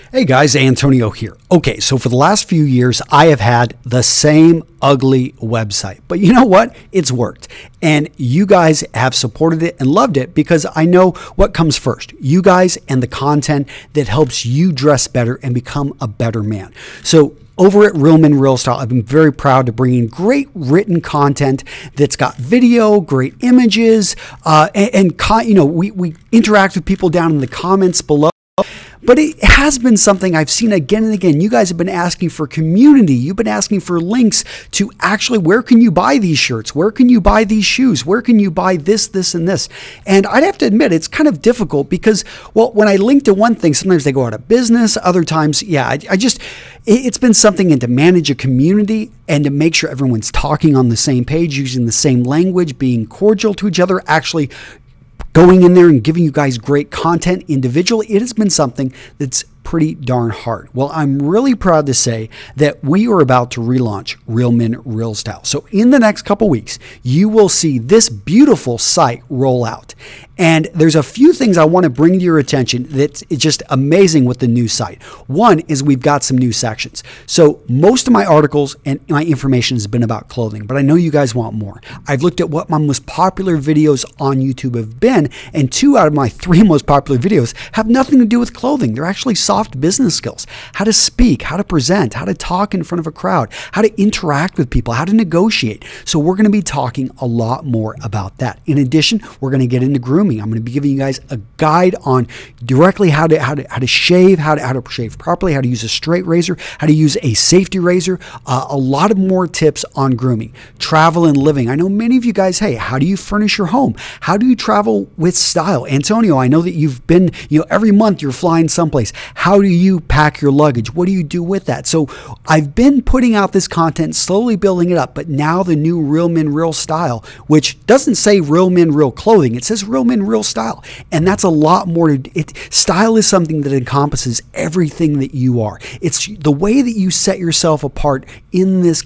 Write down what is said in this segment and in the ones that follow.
Hey guys, Antonio here. Okay, so for the last few years, I have had the same ugly website, but you know what? It's worked. And you guys have supported it and loved it because I know what comes first. You guys and the content that helps you dress better and become a better man. So over at Real Men Real Style, I've been very proud to bring in great written content that's got video, great images, we interact with people down in the comments below. But it has been something I've seen again and again. You guys have been asking for community. You've been asking for links to actually where can you buy these shirts? Where can you buy these shoes? Where can you buy this, this, and this? And I'd have to admit, it's kind of difficult because, well, when I link to one thing, sometimes they go out of business. Other times, it's been something, and to manage a community and to make sure everyone's talking on the same page, using the same language, being cordial to each other, actually going in there and giving you guys great content individually, it has been something that's pretty darn hard. Well, I'm really proud to say that we are about to relaunch Real Men Real Style. So in the next couple weeks, you will see this beautiful site roll out. And there's a few things I want to bring to your attention that's just amazing with the new site. One is we've got some new sections. So most of my articles and my information has been about clothing, but I know you guys want more. I've looked at what my most popular videos on YouTube have been, and 2 out of my 3 most popular videos have nothing to do with clothing. They're actually soft business skills, how to speak, how to present, how to talk in front of a crowd, how to interact with people, how to negotiate. So we're going to be talking a lot more about that. In addition, we're going to get into grooming. I'm going to be giving you guys a guide on directly how to shave, how to shave properly, how to use a straight razor, how to use a safety razor, a lot of more tips on grooming, travel and living. I know many of you guys, hey, how do you furnish your home? How do you travel with style? Antonio, I know that you've been, every month you're flying someplace. How do you pack your luggage? What do you do with that? So I've been putting out this content, slowly building it up, but now the new Real Men Real Style, which doesn't say Real Men Real Clothing, it says Real Men Real Style. And that's a lot more to it. Style is something that encompasses everything that you are. It's the way that you set yourself apart in this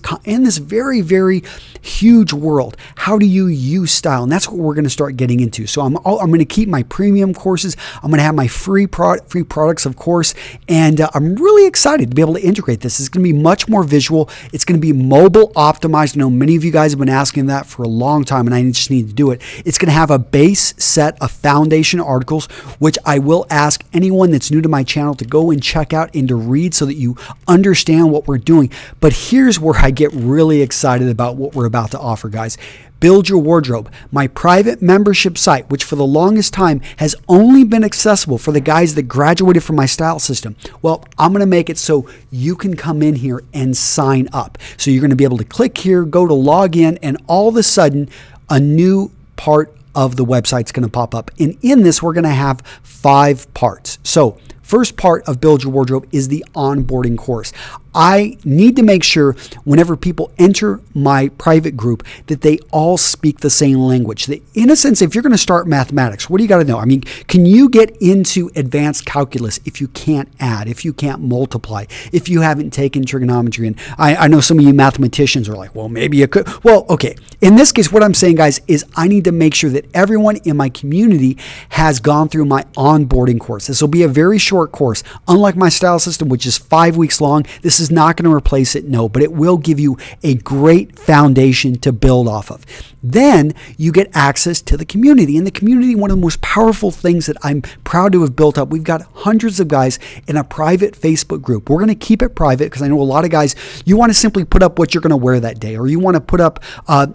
very, very huge world. How do you use style? And that's what we're going to start getting into. So I'm going to keep my premium courses. I'm going to have my free products, of course. And I'm really excited to be able to integrate this. It's going to be much more visual. It's going to be mobile optimized. I know many of you guys have been asking that for a long time, and I just need to do it. It's going to have a base set of foundation articles, which I will ask anyone that's new to my channel to go and check out and to read so that you understand what we're doing. But here's where I get really excited about what we're about to offer, guys. Build Your Wardrobe, my private membership site, which for the longest time has only been accessible for the guys that graduated from my style system. Well, I'm going to make it so you can come in here and sign up. So you're going to be able to click here, go to log in, and all of a sudden, a new part of the website's going to pop up. And in this, we're going to have 5 parts. So first part of Build Your Wardrobe is the onboarding course. I need to make sure whenever people enter my private group that they all speak the same language. That in a sense, if you're going to start mathematics, what do you got to know? I mean, can you get into advanced calculus if you can't add, if you can't multiply, if you haven't taken trigonometry? And I know some of you mathematicians are like, well, maybe you could. Well, okay. In this case, what I'm saying, guys, is I need to make sure that everyone in my community has gone through my onboarding course. This will be a very short course. Unlike my style system, which is 5 weeks long, this is not going to replace it, no, but it will give you a great foundation to build off of. Then you get access to the community. In the community, one of the most powerful things that I'm proud to have built up, we've got hundreds of guys in a private Facebook group. We're going to keep it private because I know a lot of guys, you want to simply put up what you're going to wear that day, or you want to put up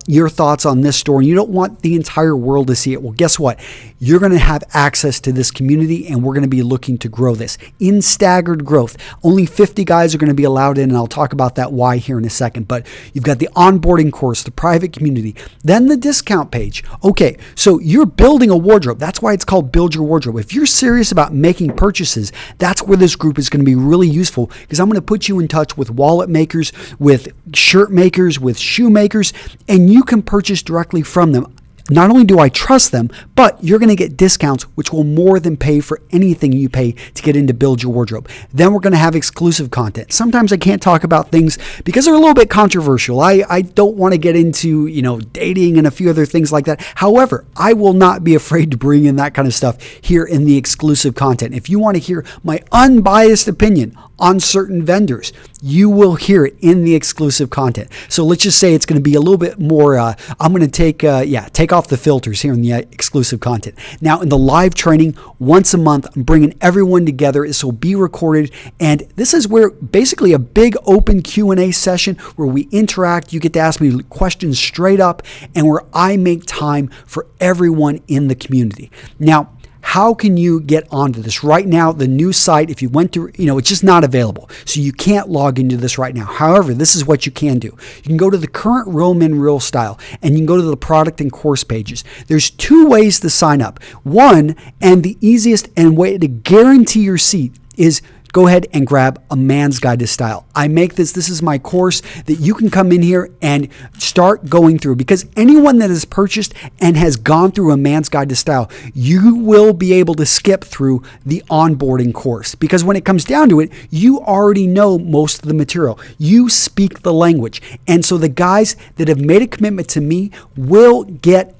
your thoughts on this store, and you don't want the entire world to see it. Well, guess what? You're going to have access to this community, and we're going to be looking to grow this in staggered growth. Only 50 guys are going to be allowed in, and I'll talk about that why here in a second. But you've got the onboarding course, the private community, then the discount page. Okay, so you're building a wardrobe. That's why it's called Build Your Wardrobe. If you're serious about making purchases, that's where this group is going to be really useful, because I'm going to put you in touch with wallet makers, with shirt makers, with shoe makers, and you can purchase directly from them. Not only do I trust them, but you're going to get discounts which will more than pay for anything you pay to get into Build Your Wardrobe. Then we're going to have exclusive content. Sometimes I can't talk about things because they're a little bit controversial. I don't want to get into, dating and a few other things like that. However, I will not be afraid to bring in that kind of stuff here in the exclusive content. If you want to hear my unbiased opinion on certain vendors, you will hear it in the exclusive content. So let's just say it's going to be a little bit more, I'm going to take off the filters here in the exclusive content. Now in the live training, once a month, I'm bringing everyone together. This will be recorded. And this is where basically a big open Q&A session where we interact. You get to ask me questions straight up and where I make time for everyone in the community. Now, how can you get onto this? Right now, the new site, if you went to, it's just not available. So you can't log into this right now. However, this is what you can do. You can go to the current Real Men Real Style and you can go to the product and course pages. There's two ways to sign up. One, and the easiest and way to guarantee your seat is go ahead and grab A Man's Guide to Style. I make this is my course that you can come in here and start going through, because anyone that has purchased and has gone through A Man's Guide to Style, you will be able to skip through the onboarding course, because when it comes down to it, you already know most of the material. You speak the language. And so the guys that have made a commitment to me will get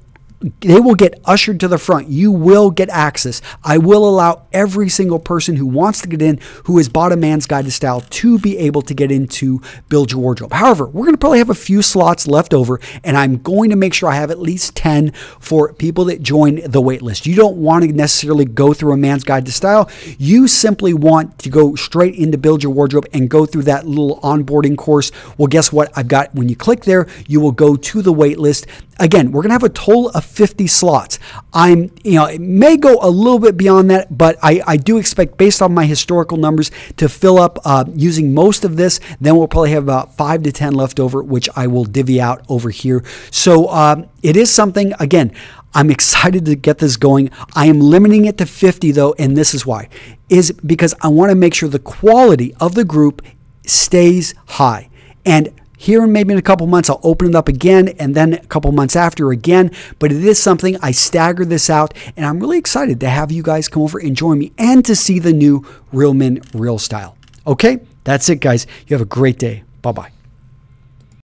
ushered to the front. You will get access. I will allow every single person who wants to get in, who has bought A Man's Guide to Style, to be able to get into Build Your Wardrobe. However, we're going to probably have a few slots left over, and I'm going to make sure I have at least 10 for people that join the wait list. You don't want to necessarily go through A Man's Guide to Style. You simply want to go straight into Build Your Wardrobe and go through that little onboarding course. Well, guess what? I've got, when you click there, you will go to the wait list. Again, we're going to have a total of 50 slots. It may go a little bit beyond that, but I do expect, based on my historical numbers, to fill up using most of this. Then we'll probably have about 5 to 10 left over, which I will divvy out over here. So it is something, again, I'm excited to get this going. I am limiting it to 50 though, and this is why. Is because I want to make sure the quality of the group stays high. And here in maybe in a couple months, I'll open it up again, and then a couple months after again. But it is something, I staggered this out, and I'm really excited to have you guys come over and join me and to see the new Real Men Real Style. Okay, that's it, guys. You have a great day. Bye-bye.